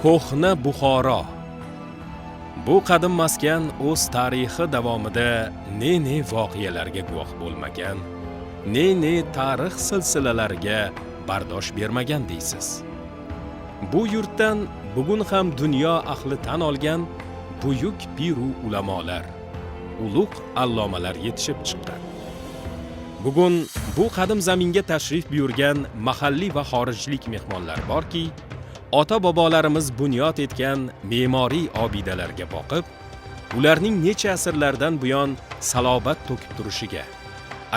Ko'hna Buxoro. Bu qadim maskan o'z tarixi davomida ne voqealarga guvoh bo'lmagan, ne tarix silsilalariga bardosh bermagan deysiz. Bu yurtdan bugun ham dunyo ahli tan olgan buyuk piru ulamolar, ulug' allomalar yetishib chiqqan. Bugun bu qadim zaminga tashrif buyurgan mahalliy va xorijlik mehmonlar borki, ota-bobolarimiz bunyod etgan me'moriy obidalarga boqib, ularning necha asrlardan buyon salobat to'kib turishiga,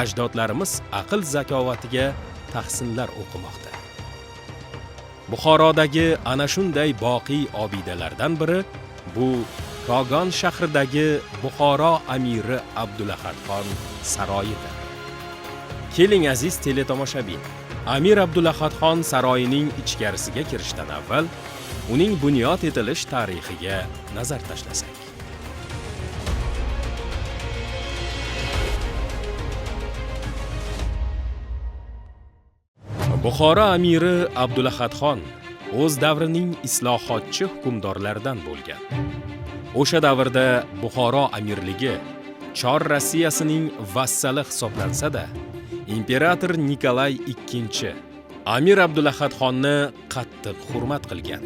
ajdodlarimiz aql zakovatiga tahsinlar o'qimoqda. Buxorodagi ana shunday boqiy obidalardan biri bu Kogon shahridagi Buxoro amiri Abdulahadxon saroyidir. Keling aziz teletomoshabin, Amir Abdulahadxon saroyining ichkarisiga kirishdan avval uning bunyod etilish tarixiga nazar tashlasak. Buxoro amiri Abdulahadxon o'z davrining islohotchi hukmdorlaridan bo'lgan. O'sha davrda Buxoro amirligi Chor Rossiyasining vassali hisoblansa-da, imperator Nikolay II Amir Abdulahadxonni qattiq hurmat qilgan.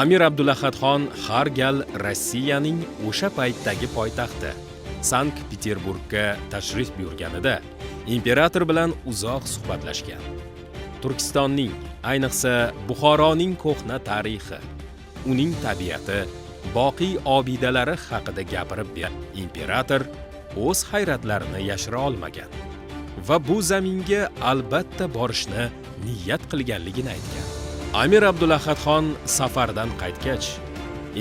Amir Abdulahadxon har gal Rossiyaning o'sha paytdagi poytaxti Sankt-Peterburgga tashrif buyurganida imperator bilan uzoq suhbatlashgan. Turkistonning, ayniqsa Buxoroning ko'hna tarixi, uning tabiati, boqiy obidalari haqida gapirib imperator o'z hayratlarini yashira olmagan va bu zaminga albatta borishni niyat qilganligini aytgan. Amir Abdulahadxon safardan qaytgach,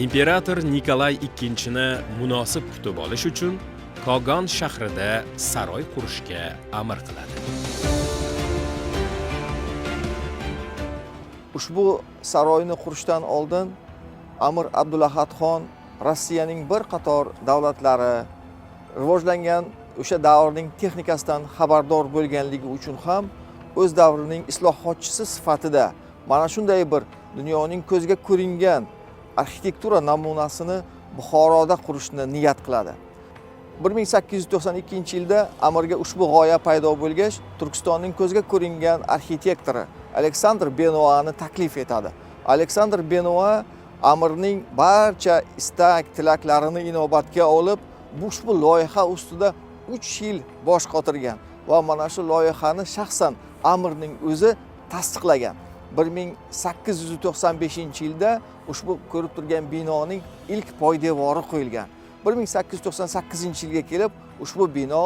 imperator Nikolay II munosib kutib olish uchun Kogon shahrida saroy qurishga amr qiladi. Ushbu saroyni qurishdan oldin Amir Abdulahadxon Rossiyaning bir qator davlatlari rivojlangan o'sha davrning texnikasidan xabardor bo'lganligi uchun ham o'z davrining islohotchisi sifatida mana shunday bir dunyoning ko'zga ko'ringan arxitektura namunasini Buxoroda qurishni niyat qiladi. 1892-yilda amirga ushbu g'oya paydo bo'lgach, Turkistonning ko'zga ko'ringan arxitektori Aleksandr Benoani taklif etadi. Aleksandr Benoa amirning barcha istak tilaklarini inobatga olib, ushbu loyiha ustida 3 yil bosh qotirgan va mana shu loyihani shaxsan amirning o'zi tasdiqlagan. 1895-yilda ushbu ko'rib turgan binoning ilk poydevori qo'yilgan. 1898-yilga kelib ushbu bino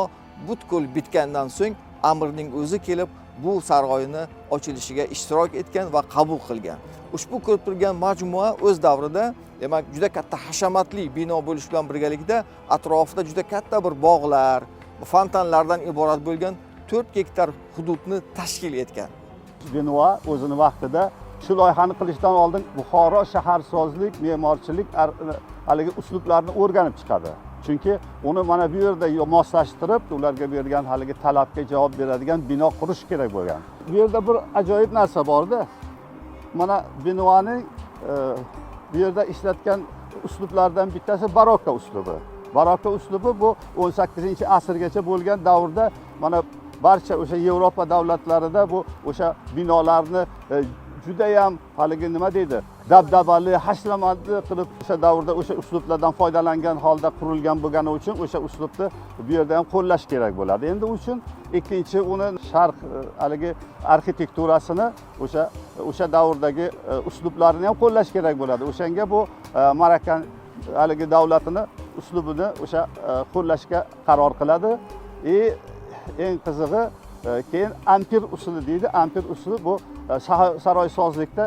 butkul bitgandan so'ng amirning o'zi kelib bu saroyni ochilishiga ishtirok etgan va qabul qilgan. Ushbu ko'rib turgan majmua o'z davrida, demak, juda katta hashamatli bino bo'lish bilan birgalikda atrofida juda katta bir bog'lar, fontanlardan iborat bo'lgan 4 gektar hududni tashkil etgan. Benoa o'zini vaqtida shu loyihani qilishdan oldin Buxoro shaharsozlik, me'morchilik haligi uslublarini o'rganib chiqadi. Chunki uni mana bu yerda moslashtirib, ularga bergan haligi talabga javob beradigan bino qurish kerak bo'lgan. Bu yerda bir ajoyib narsa borda. Mana Benoaning bu yerda ishlatgan uslublardan bittasi barokko uslubi. Barokko uslubi bu 18-asrgacha bo'lgan davrda mana barcha o'sha Yevropa davlatlarida bu o'sha binolarni juda ham haligi nima deydi, dabdabali, hashlamatli qilib o'sha davrda o'sha uslublardan foydalangan holda qurilgan bo'lgani uchun o'sha uslubni bu yerda ham qo'llash kerak bo'ladi. Endi uchun ikkinchi uni sharq haligi arxitekturasini o'sha davrdagi uslublarini ham qo'llash kerak bo'ladi. O'shanga bu Marakan haligi davlatini uslubini o'sha qo'llashga qaror qiladi. Eng qizig'i keyin ampir usuli deydi. Ampir usuli bu saroysozlikda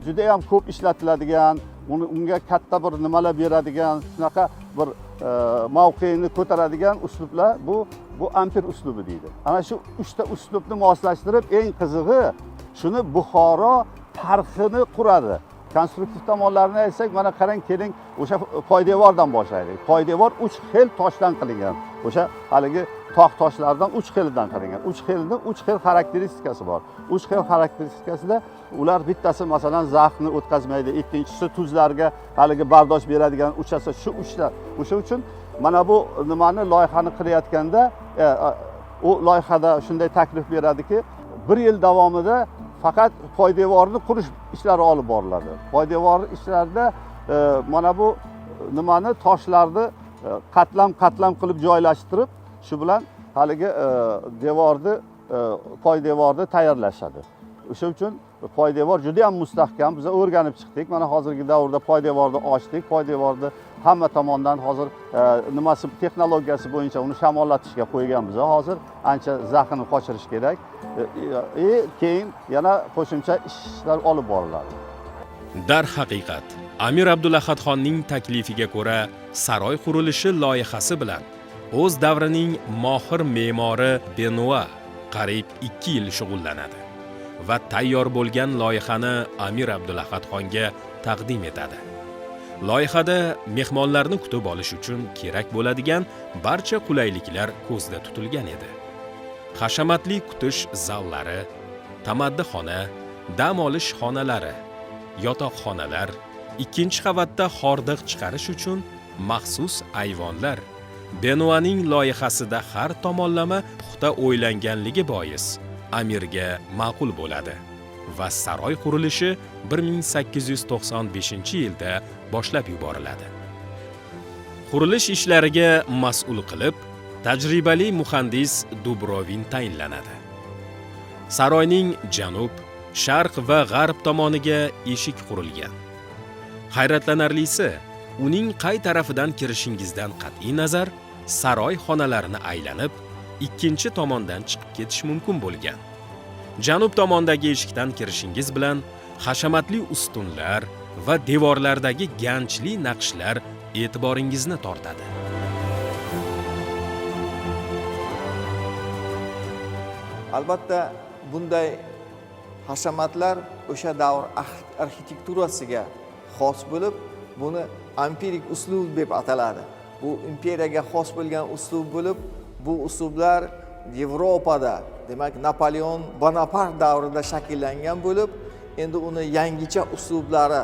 juda ham ko'p ishlatiladigan, unga katta bir nimalar beradigan, shunaqa bir mavqeini ko'taradigan uslublar bu ampir uslubi deydi. Ana shu 3 ta uslubni moslashtirib, eng qizig'i shuni Buxoro tarixini quradi. Konstruktiv tomonlarini aytsak, mana qarang, keling, o'sha poydevordan boshlaylik. Poydevor 3 xil toshdan qilingan. O'sha haligi tog' toshlardan 3 xildan qilingan. 3 xilda 3 xil xarakteristikasi bor. 3 xil xarakteristikasida ular bittasi masalan zaxni o'tkazmaydi, ikkinchisi tuzlarga haligi bardosh beradigan, uchasi shu uchlar. O'sha uchun mana bu nimani loyihani qilayotganda u loyihada shunday taklif beradiki, 1 yil davomida faqat poydevorni qurish ishlari olib boriladi. Poydevor ishlarida mana bu nimani toshlarni qatlam qilib joylashtirib, shu bilan haligi devorni poydevorni tayyorlashadi. O'sha uchun poydevor juda ham mustahkam. Biz o'rganib chiqdik. Mana hozirgi davrda poydevorni ochdik. Poydevorni hamma tomondan hozir nimasi texnologiyasi bo'yicha uni shamollatishga qo'yganmiz. Hozir ancha zaxni qochirish kerak. Keyin yana qo'shimcha ishlar olib boriladi. Darhaqiqat, Amir Abdulahadxonning taklifiga ko'ra, saroy qurilishi loyihasi bilan o'z davrining mohir me'mori Benua qariyb 2 yil shug'ullanadi va tayyor bo'lgan loyihani Amir Abdulahadxonga taqdim etadi. Loyihada mehmonlarni kutib olish uchun kerak bo'ladigan barcha qulayliklar ko'zda tutilgan edi. Hashamatli kutish zallari, tamaddixona, dam olish xonalari, yotoqxonalar, ikkinchi qavatda hordiq chiqarish uchun maxsus ayvonlar Benuaning loyihasida har tomonlama puxta o'ylanganligi bois amirga ma'qul bo'ladi va saroy qurilishi 1895-yilda boshlab yuboriladi. Qurilish ishlariga mas'ul qilib tajribali muhandis Dubrovin tayinlanadi. Saroyning janub, sharq va g'arb tomoniga eshik qurilgan. Hayratlanarlisi, uning qay tarafidan kirishingizdan qat'iy nazar, saroy xonalarini aylanib, ikkinchi tomondan chiqib ketish mumkin bo'lgan. Janub tomondagi eshikdan kirishingiz bilan hashamatli ustunlar va devorlardagi ganchli naqshlar e'tiboringizni tortadi. Albatta, bunday hashamatlar o'sha davr arxitekturasiga xos bo'lib, buni ampirik uslub deb ataladi. Bu imperiyaga xos bo'lgan uslub bo'lib, bu uslublar Yevropada, demak Napoleon Bonapart davrida shakllangan bo'lib, endi uni yangicha uslublari,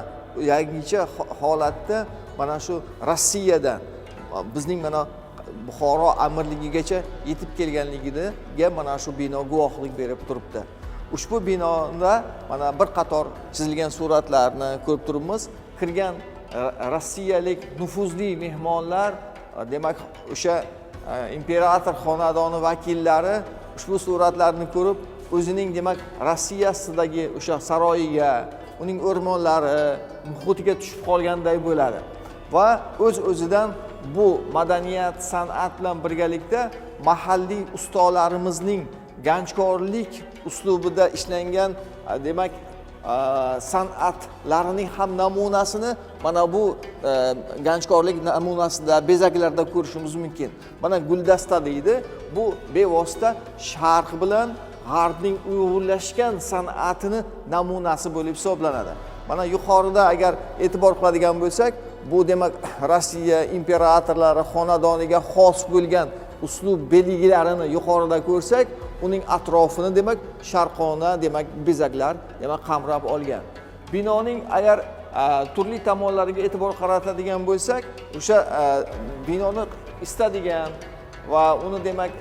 yangicha holatda mana shu Rossiyadan bizning mana Buxoro amirligigacha yetib kelganligiga mana shu bino guvohlik berib turibdi. Ushbu binoda mana bir qator chizilgan suratlarni ko'rib turibmiz. Kirgan rossiyalik nufuzli mehmonlar, demak o'sha imperator xonadoni vakillari ushbu suratlarni ko'rib, o'zining demak Rossiyasidagi o'sha saroyiga, uning o'rmonlari, muhitiga tushib qolganday bo'ladi. Va o'z-o'zidan bu madaniyat, san'at bilan birgalikda mahalliy ustalarimizning ganchkorlik uslubida ishlangan demak san'atlarining ham namunasini mana bu ganchkorlik namunasida, bezaklarda ko'rishimiz mumkin. Mana guldasta deydi. Bu bevosita sharq bilan g'arbning uyg'unlashgan san'atini namunasi bo'lib hisoblanadi. Mana yuqorida agar e'tibor qiladigan bo'lsak, bu demak Rossiya imperatorlari xonadoniga xos bo'lgan uslub belgilarini yuqorida ko'rsak, uning atrofini demak sharqona demak bezaklar demak qamrab olgan. Binoning agar turli tomonlariga e'tibor qaratadigan bo'lsak, o'sha binoni istadigan va uni demak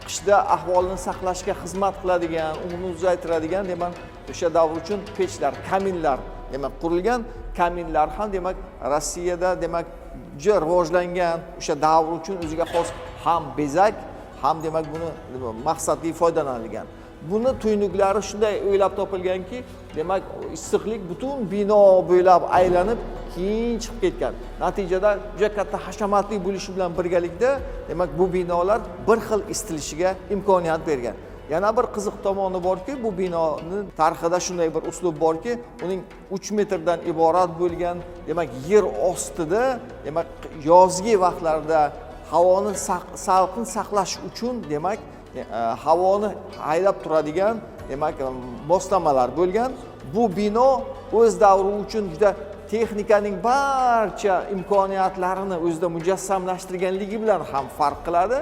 qishda ahvolini saqlashga xizmat qiladigan, umrini uzaytiradigan demak o'sha davr uchun pechlar, kaminlar demak qurilgan. Kaminlar ham demak Rossiyada demak juda rivojlangan, o'sha davr uchun o'ziga xos ham bezak, ham demak buni maqsadli foydalanilgan. Buni tuynuklari shunday o'ylab topilganki, demak issiqlik butun bino bo'ylab aylanib keyin chiqib ketgan. Natijada juda katta hashamatli bo'lishi bilan birgalikda demak bu binolar bir xil isitilishiga imkoniyat bergan. Yana bir qiziq tomoni borki, bu binoning tarixida shunday bir uslub borki, uning 3 metrdan iborat bo'lgan, demak yer ostida, demak yozgi vaqtlarda havoni salqin saqlash uchun demak havoni haydab turadigan demak moslamalar bo'lgan. Bu bino o'z davri uchun juda texnikaning barcha imkoniyatlarini o'zida mujassamlashtirganligi bilan ham farq qiladi.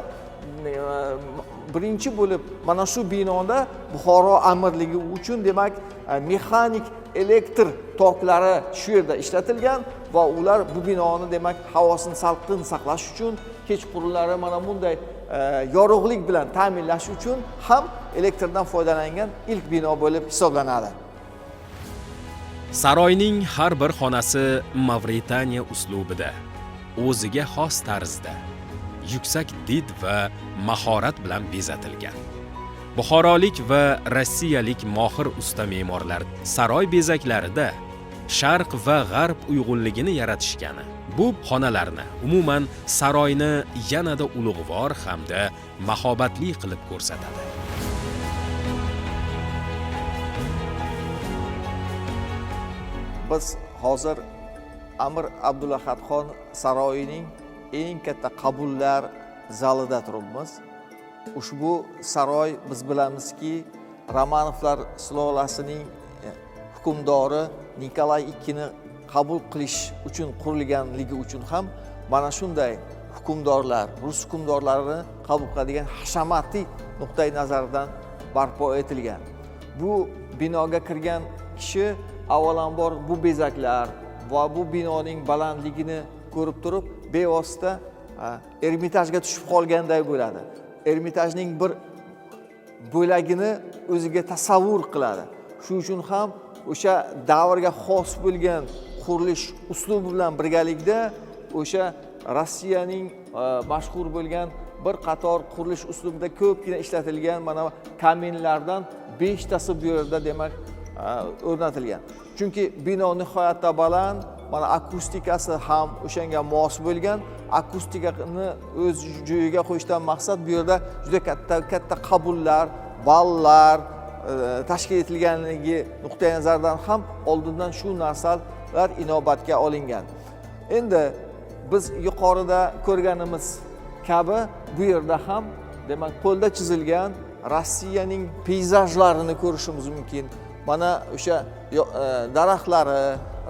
birinchi bo'lib mana shu binoda Buxoro amirligi uchun demak mexanik elektr toklari shu yerda ishlatilgan va ular bu binoni demak havosini salqin saqlash uchun kechqurunlari mana bunday yorug'lik bilan ta'minlash uchun ham elektrdan foydalangan ilk bino bo'lib hisoblanadi. Saroyning har bir xonasi Mavritaniya uslubida, o'ziga xos tarzda, yuksak did va mahorat bilan bezatilgan. Buxorolik va rossiyalik mohir usta me'morlar saroy bezaklarida sharq va g'arb uyg'unligini yaratishgani bu xonalarni, umuman saroyni yanada ulug'vor hamda mahobatli qilib ko'rsatadi. Biz hozir Amir Abdulahadxon saroyining eng katta qabullar zalida turibmiz. Ushbu saroy biz bilamizki, Romanovlar sulolasining hukmdori Nikolay II ni qabul qilish uchun qurilganligi uchun ham mana shunday hukmdorlar, rus hukmdorlarini qabul qiladigan hashamatli nuqtai nazardan barpo etilgan. Bu binoga kirgan kishi avvalambor bu bezaklar va bu binoning balandligini ko'rib turib, bevosita Ermitajga tushib qolganday bo'ladi. Ermitajning bir bo'lagini o'ziga tasavvur qiladi. Shu uchun ham o'sha davrga xos bo'lgan qurilish uslubi bilan birgalikda o'sha Rossiyaning mashhur bo'lgan bir qator qurilish uslubida ko'pgina ishlatilgan mana kaminlardan 5 tasi bu yerda demak o'rnatilgan. Chunki bino nihoyatda baland, mana akustikasi ham o'shanga mos bo'lgan. Akustikani o'z joyiga qo'yishdan maqsad bu yerda juda katta qabullar, ballar tashkil etilganligi nuqtai nazardan ham oldindan shu narsalar inobatga olingan. Endi biz yuqorida ko'rganimiz kabi bu yerda ham demak qo'lda chizilgan Rossiyaning peyzajlarini ko'rishimiz mumkin. Mana o'sha daraxtlari,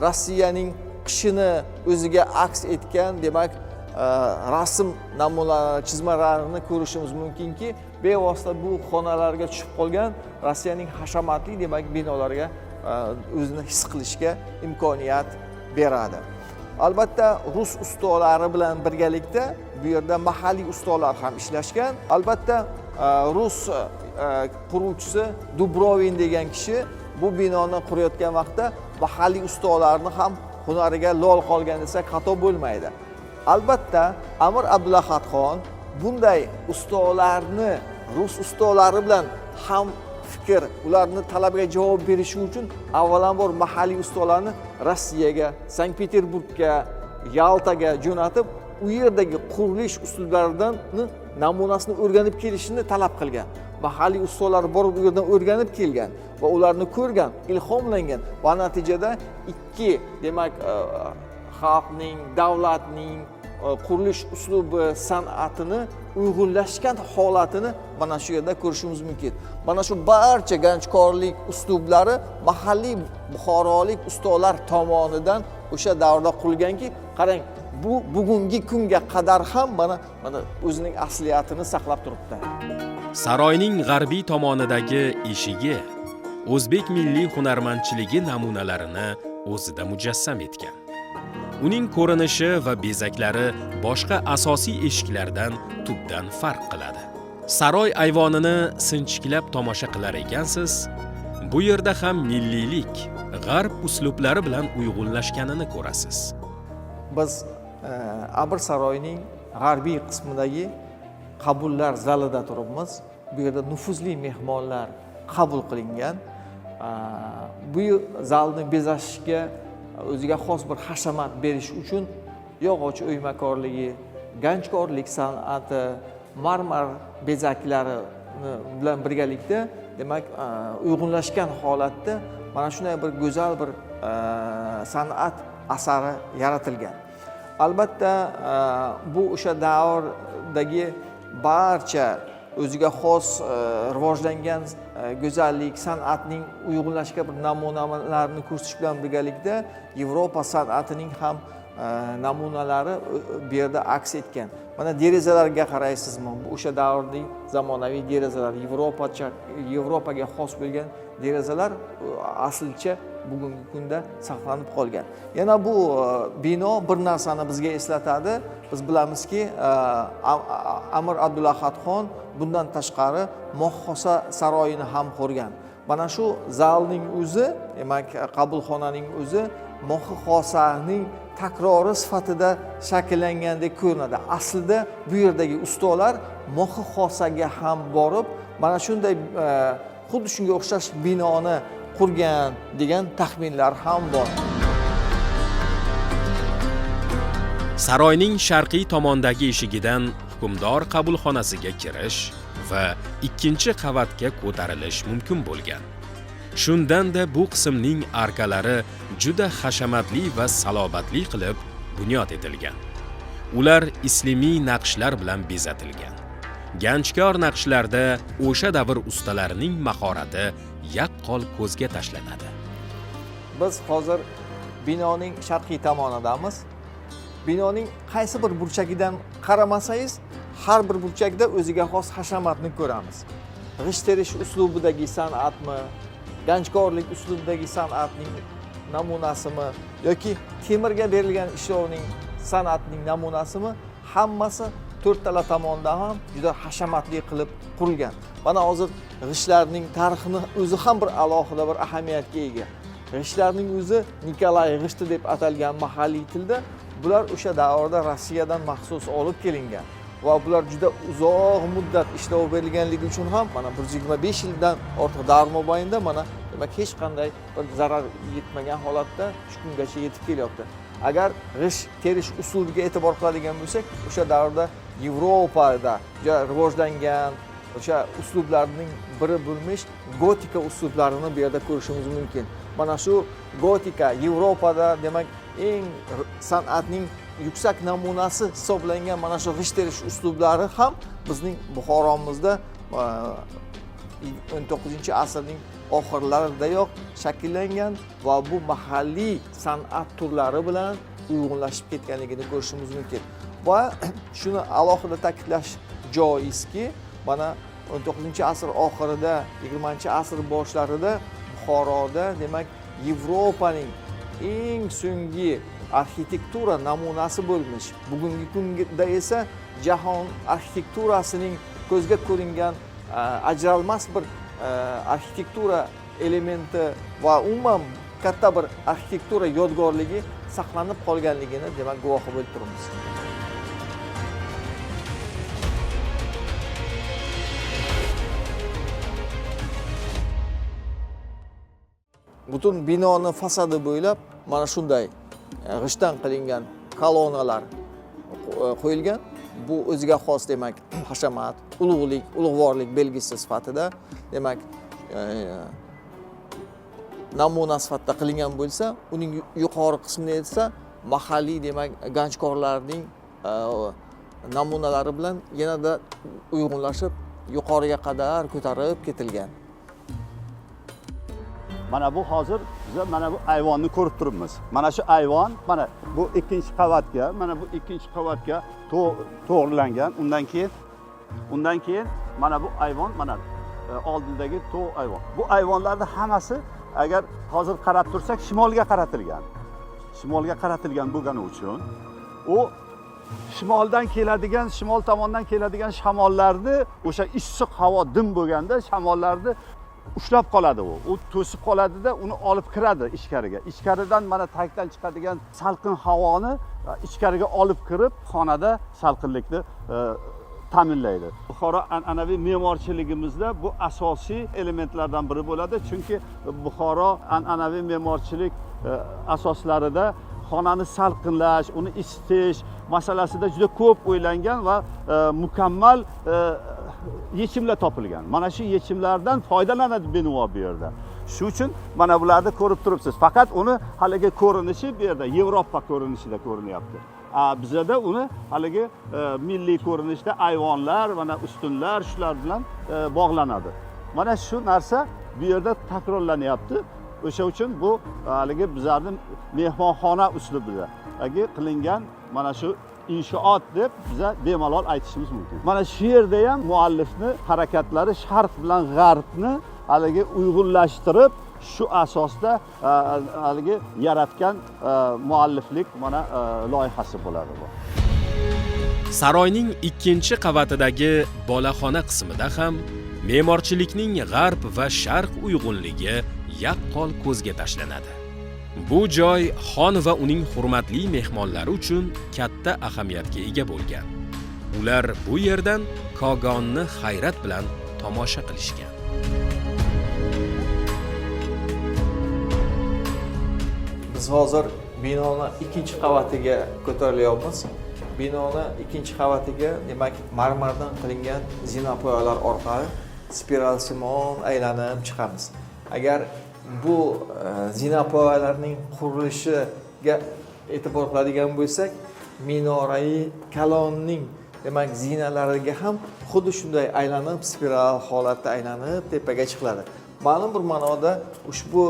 Rossiyaning qishini o'ziga aks etgan demak rasm namunalari, chizmalarini ko'rishimiz mumkinki, bevosita bu xonalarga tushib qolgan Rossiyaning hashamatli demak binolariga o'zini his qilishga imkoniyat beradi. Albatta rus ustalari bilan birgalikda bu yerda mahalliy ustalar ham ishlashgan. Albatta rus quruvchisi Dubrovin degan kishi bu binoni qurayotgan vaqtda mahalliy ustalarni ham hunariga lol qolgan desak xato bo'lmaydi. Albatta Amir Abdulahadxon bunday ustalarni rus ustalari bilan ham fikr, ularni talabiga javob berishi uchun avvalambor mahalliy ustalarni Rossiyaga, Sankt-Peterburgga, Yaltaga jo'natib, u yerdagi qurilish uslublaridan namunasini o'rganib kelishini talab qilgan. Mahalliy ustalar borib u yerdan o'rganib kelgan va ularni ko'rgan, ilhomlangan va natijada ikki demak xalqning, davlatning qurilish uslubi, san'atini uyg'unlashgan holatini mana shu yerda ko'rishimiz mumkin. Mana shu barcha ganchkorlik uslublari mahalliy buxorolik ustalar tomonidan o'sha davrda qurilganki, qarang, bu bugungi kunga qadar ham mana o'zining asliyatini saqlab turibdi. Saroyning g'arbiy tomonidagi eshigi o'zbek milliy hunarmandchiligi namunalarini o'zida mujassam etgan. Uning ko'rinishi va bezaklari boshqa asosiy eshiklardan tubdan farq qiladi. Saroy ayvonini sinchiklab tomosha qilar ekansiz, bu yerda ham milliylik, g'arb uslublari bilan uyg'unlashganini ko'rasiz. Biz Amir saroyining g'arbiy qismidagi qabullar zalida turibmiz. Bu yerda nufuzli mehmonlar qabul qilingan. Bu zalni bezashga o'ziga xos bir hashamat berish uchun yog'och o'ymakorligi, ganchkorlik san'ati, marmar bezaklari bilan birgalikda demak uyg'unlashgan holatda mana shunday bir go'zal bir san'at asari yaratilgan. Albatta bu o'sha davrdagi barcha o'ziga xos rivojlangan go'zallik san'atning uyg'unlashgan bir namunalarini ko'rsatish bilan birgalikda Yevropa san'atining ham namunalari bu yerda aks etgan. Mana derazalarga qaraysizmi? Bu o'sha davrning zamonaviy derazalar, Yevropaga xos bo'lgan derazalar aslicha bugungi kunda saqlanib qolgan. Yana bu bino bir narsani bizga eslatadi. Biz bilamizki, Amir Abdulahadxon bundan tashqari Moxxosa saroyini ham qurgan. Mana shu zalning o'zi, demak, qabulxonaning o'zi Moxxosaning takrori sifatida shakllangandek ko'rinadi. Aslida bu yerdagi ustolar Moxxosaga ham borib, mana shunday xuddi shunga o'xshash binoni qurgan degan taxminlar ham bor. Saroyning sharqiy tomondagi eshigidan hukmdor qabulxonasiga kirish va ikkinchi qavatga ko'tarilish mumkin bo'lgan. Shundanda bu qismning arkalari juda hashamatli va salobatli qilib bunyod etilgan. Ular islomiy naqshlar bilan bezatilgan. Ganchkor naqshlarda o'sha davr ustalarining mahorati yaqqol ko'zga tashlanadi. Biz hozir binoning sharqiy tomonidamiz. Binoning qaysi bir burchagidan qaramasangiz, har bir burchakda o'ziga xos hashamatni ko'ramiz. G'isht terish uslubidagi san'atmi, ganchkorlik uslubidagi san'atning namunasimi yoki temirga berilgan ishlovning san'atning namunasimi, hammasi to'rttala tomondan ham juda hashamatli qilib qurilgan. Mana hozir g'ishtlarning tarixini o'zi ham bir alohida bir ahamiyatga ega. G'ishtlarning o'zi Nikolay g'ishti deb atalgan mahalliy tilda, bular o'sha davrda Rossiyadan maxsus olib kelingan va bular juda uzoq muddat ishlov berilganligi uchun ham mana 125 yildan ortiq davr mobaynida mana demak hech qanday bir zarar yetmagan holatda shu kungacha yetib kelyapti. Agar g'isht terish usuliga e'tibor qiladigan bo'lsak, o'sha davrda Yevropada juda rivojlangan o'sha uslublarning biri bo'lmish gotika uslublarini bu yerda ko'rishimiz mumkin. Mana shu gotika Yevropada demak eng san'atning yuksak namunasi hisoblangan mana shu g'isht terish uslublari ham bizning Buxoromizda 19-asrning oxirlaridayoq shakllangan va bu mahalliy san'at turlari bilan uyg'unlashib ketganligini ko'rishimiz mumkin. Va shuni alohida ta'kidlash joizki, mana 19-asr oxirida, 20-asr boshlarida Buxoroda demak Yevropaning eng so'nggi arxitektura namunasi bo'lmish. Bugungi kunda esa jahon arxitekturasining ko'zga ko'ringan ajralmas bir arxitektura elementi va umuman katta bir arxitektura yodgorligi saqlanib qolganligini demak guvohi bo'lib turibmiz. Butun binoni fasadi bo'ylab mana shunday g'ishtdan qilingan kolonalar qo'yilgan. Bu o'ziga xos demak hashamat, ulug'lik, ulug'vorlik belgisi sifatida demak namuna sifatida qilingan bo'lsa, uning yuqori qismini esa mahalliy demak ganchkorlarning namunalari bilan yanada uyg'unlashib yuqoriga qadar ko'tarib ketilgan. Mana bu hozir biz mana bu ayvonni ko'rib turibmiz. Mana shu ayvon, mana bu ikkinchi qavatga, mana bu ikkinchi qavatga to'g'rilangan. Undan keyin mana bu ayvon, mana oldindagi ayvon. Bu ayvonlarning hammasi agar hozir qarab tursak shimolga qaratilgan. Shimolga qaratilgan bo'lgani uchun u shimol tomondan keladigan shamollarni, o'sha issiq havo dim bo'lganda shamollarni ushlab qoladi u to'sib qoladida uni olib kiradi ichkariga. Ichkaridan mana tagdan chiqadigan salqin havoni ichkariga olib kirib, xonada salqinlikni ta'minlaydi. Buxoro an'anaviy me'morchiligimizda bu asosiy elementlardan biri bo'ladi, chunki Buxoro an'anaviy me'morchilik asoslarida xonani salqinlash, uni isitish masalasida juda ko'p o'ylangan va mukammal yechimlar topilgan. Mana shu yechimlardan foydalanadi bino bu yerda. Shu uchun mana bularni ko'rib turibsiz. Faqat uni haligi ko'rinishi bu yerda Yevropa ko'rinishida ko'rinyapti. Bizda uni haligi milliy ko'rinishda ayvonlar, mana ustunlar shular bilan bog'lanadi. Mana shu narsa bu yerda takrorlanyapti. O'sha uchun bu haligi bizlarning mehmonxona uslubida qilingan mana shu inshoot deb biza bemalol aytishimiz mumkin. Mana shu yerda ham muallifni harakatlari sharq bilan g'arbni haligi uyg'unlashtirib, shu asosda haligi yaratgan mualliflik mana loyihasi bo'ladi bu. Saroyning ikkinchi qavatidagi bolaxona qismida ham me'morchilikning g'arb va sharq uyg'unligi yaqqol ko'zga tashlanadi. Bu joy xon va uning hurmatli mehmonlari uchun katta ahamiyatga ega bo'lgan. Ular bu yerdan Kogonni hayrat bilan tomosha qilishgan. Biz hozir binoni ikkinchi qavatiga ko'tarilyapmiz. Binoni ikkinchi qavatiga, demak, marmardan qilingan zinapoyalar orqali spiralsimon aylanib chiqamiz. Agar bu zinapoyalarning qurilishiga e'tibor qiladigan bo'lsak, minorai kalonning demak zinalariga ham xuddi shunday aylanib, spiral holatda aylanib tepaga chiqiladi. Ma'lum bir ma'noda ushbu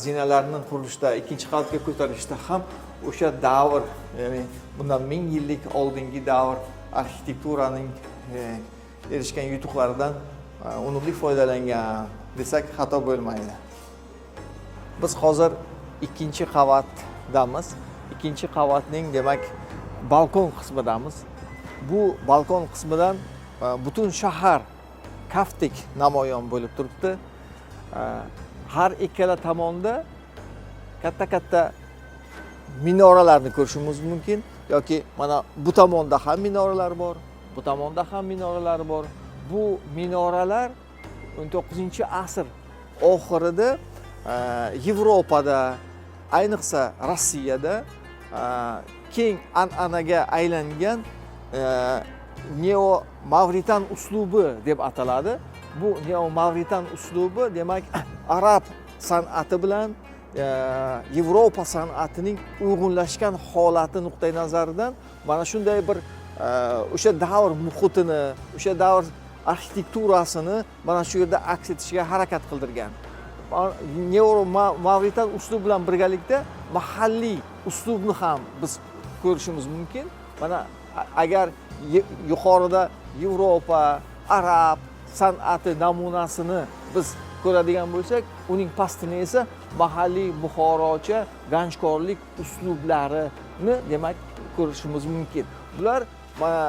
zinalarning qurilishida, ikkinchi qavatga ko'tarilishda ham o'sha davr, ya'ni bundan 1000 yillik oldingi davr arxitekturaning erishgan yutuqlaridan unumli foydalangan desak xato bo'lmaydi. Biz hozir ikkinchi qavatdamiz. Ikkinchi qavatning demak balkon qismidamiz. Bu balkon qismidan butun shahar kaftdek namoyon bo'lib turibdi. Har ikkala tomonda katta minoralarni ko'rishimiz mumkin, yoki mana bu tomonda ham minoralar bor, bu tomonda ham minoralar bor. Bu minoralar 19-asr oxirida Yevropada, ayniqsa Rossiyada keng an'anaga aylangan neo-mavritan uslubi deb ataladi. Bu neo-mavritan uslubi demak arab san'ati bilan Yevropa san'atining uyg'unlashgan holati nuqtai nazaridan mana shunday bir o'sha davr muhitini, o'sha davr arxitekturasini mana shu yerda aks etishga harakat qildirgan. Neo-mavritan uslub bilan birgalikda mahalliy uslubni ham biz ko'rishimiz mumkin. Mana agar yuqorida Yevropa, arab san'ati namunasini biz ko'radigan bo'lsak, uning pastini esa mahalliy buxorocha ganjkorlik uslublarini demak ko'rishimiz mumkin. Bular mana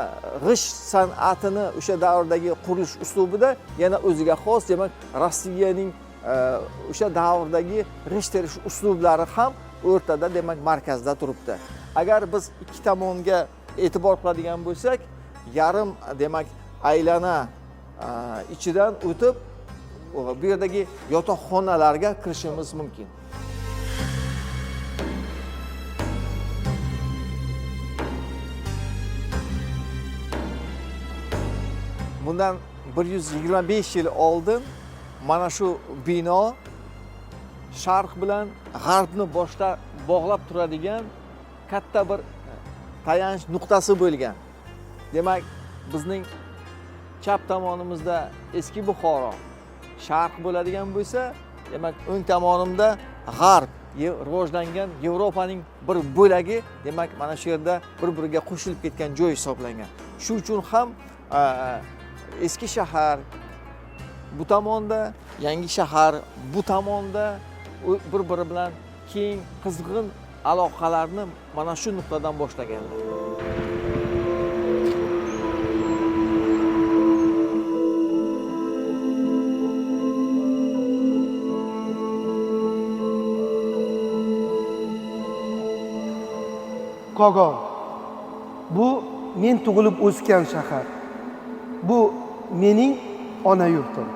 g'isht san'atini o'sha davrdagi qurilish uslubida yana o'ziga xos demak Rossiyaning o'sha davrdagi g'isht terish uslublari ham o'rtada demak markazda turibdi. Agar biz ikki tomonga e'tibor qiladigan bo'lsak, yarim demak aylana ichidan o'tib bu yerdagi yotoqxonalarga kirishimiz mumkin. Bundan 125 yil oldin mana shu bino sharq bilan g'arbni boshda bog'lab turadigan katta bir tayanch nuqtasi bo'lgan. Demak, bizning chap tomonimizda eski Buxoro, sharq bo'ladigan bo'lsa, demak o'ng tomonimda g'arb, rivojlangan Yevropaning bir bo'lagi, demak mana shu yerda bir-biriga qo'shilib ketgan joy hisoblangan. Shu uchun ham eski shahar bu tomonda, yangi shahar bu tomonda bir-biri bilan keng, qizg'in aloqalarni mana shu nuqtadan boshlaganlar. Kogon. Bu men tug'ilib o'sgan shahar. Bu mening ona yurtim.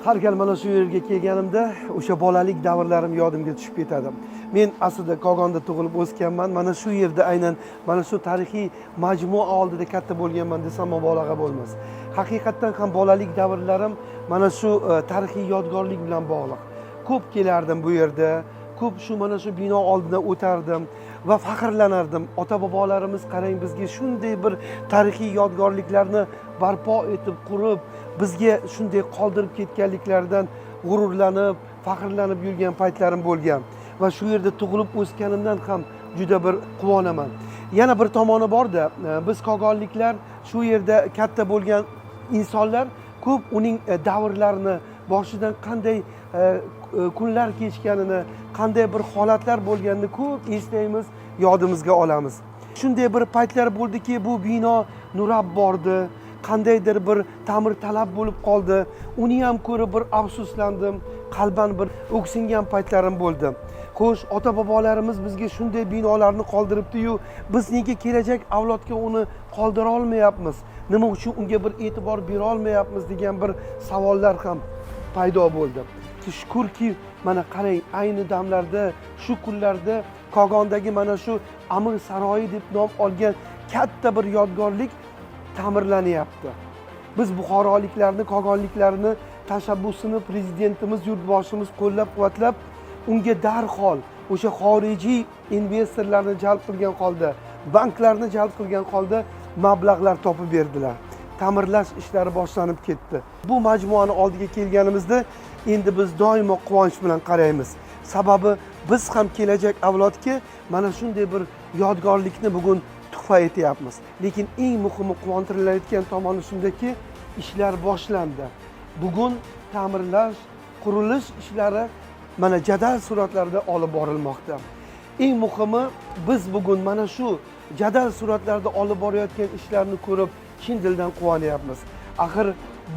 Har gal mana shu yerga kelganimda o'sha bolalik davrlarim yodimga tushib ketadi. Men aslida Kogonda tug'ilib o'sganman. Mana shu yerda aynan mana shu tarixiy majmua oldida katta bo'lganman desam mubolag'a bo'lmas. Haqiqatdan ham bolalik davrlarim mana shu tarixiy yodgorlik bilan bog'liq. Ko'p kelardim bu yerda, ko'p shu mana shu bino oldidan o'tardim va faxrlanardim. Ota-bobolarimiz qarang bizga shunday bir tarixiy yodgorliklarni barpo etib qurib, bizga shunday qoldirib ketganliklaridan g'ururlanib, faxrlanib yurgan paytlarim bo'lgan va shu yerda tug'ilib o'sganimdan ham juda bir quvonaman. Yana bir tomoni borda, biz kogonliklar shu yerda katta bo'lgan insonlar ko'p uning davrlarini, boshidan qanday kunlar kechganini, qanday bir holatlar bo'lganini ko'p eslaymiz, yodimizga olamiz. Shunday bir paytlar bo'ldiki, bu bino nurab bordi, qandaydir bir ta'mir talab bo'lib qoldi. Uni ham ko'rib bir afsuslandim, qalban bir o'ksingan paytlarim bo'ldi. Xo'sh, ota-bobolarimiz bizga shunday binolarni qoldiribdi-yu, biz nega kelajak avlodga uni qoldira olmayapmiz? Nima uchun unga bir e'tibor bera olmayapmiz degan bir savollar ham paydo bo'ldi. Shukrki, mana qarang, ayni damlarda, shu kunlarda Kogondagi mana shu Amir saroyi deb nom olgan katta bir yodgorlik ta'mirlanyapti. Biz buxoroliklarni, kogonliklarni tashabbusini prezidentimiz, yurtboshimiz qo'llab-quvvatlab, unga darhol o'sha xorijiy investorlarni jalb qilgan holda, banklarni jalb qilgan holda mablag'lar topib berdilar. Ta'mirlash ishlari boshlanib ketdi. Bu majmuani oldiga kelganimizda endi biz doimo quvonch bilan qaraymiz. Sababi biz ham kelajak avlodga mana shunday bir yodgorlikni bugun tuhfa etyapmiz. Lekin eng muhimi quvontirayotgan tomoni shundaki, ishlar boshlandi. Bugun ta'mirlash, qurilish ishlari mana jadal suratlarda olib borilmoqda. Eng muhimi, biz bugun mana shu jadal suratlarda olib borayotgan ishlarni ko'rib chin dildan quvonyapmiz. Axir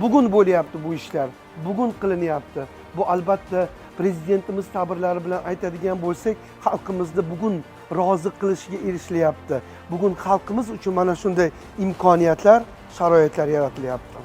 bugun bo'lyapti bu ishlar, bugun qilinyapti. Bu albatta prezidentimiz ta'birlari bilan aytadigan bo'lsak, xalqimizni bugun rozi qilishiga erishilyapti. Bugun xalqimiz uchun mana shunday imkoniyatlar, sharoitlar yaratilyapti.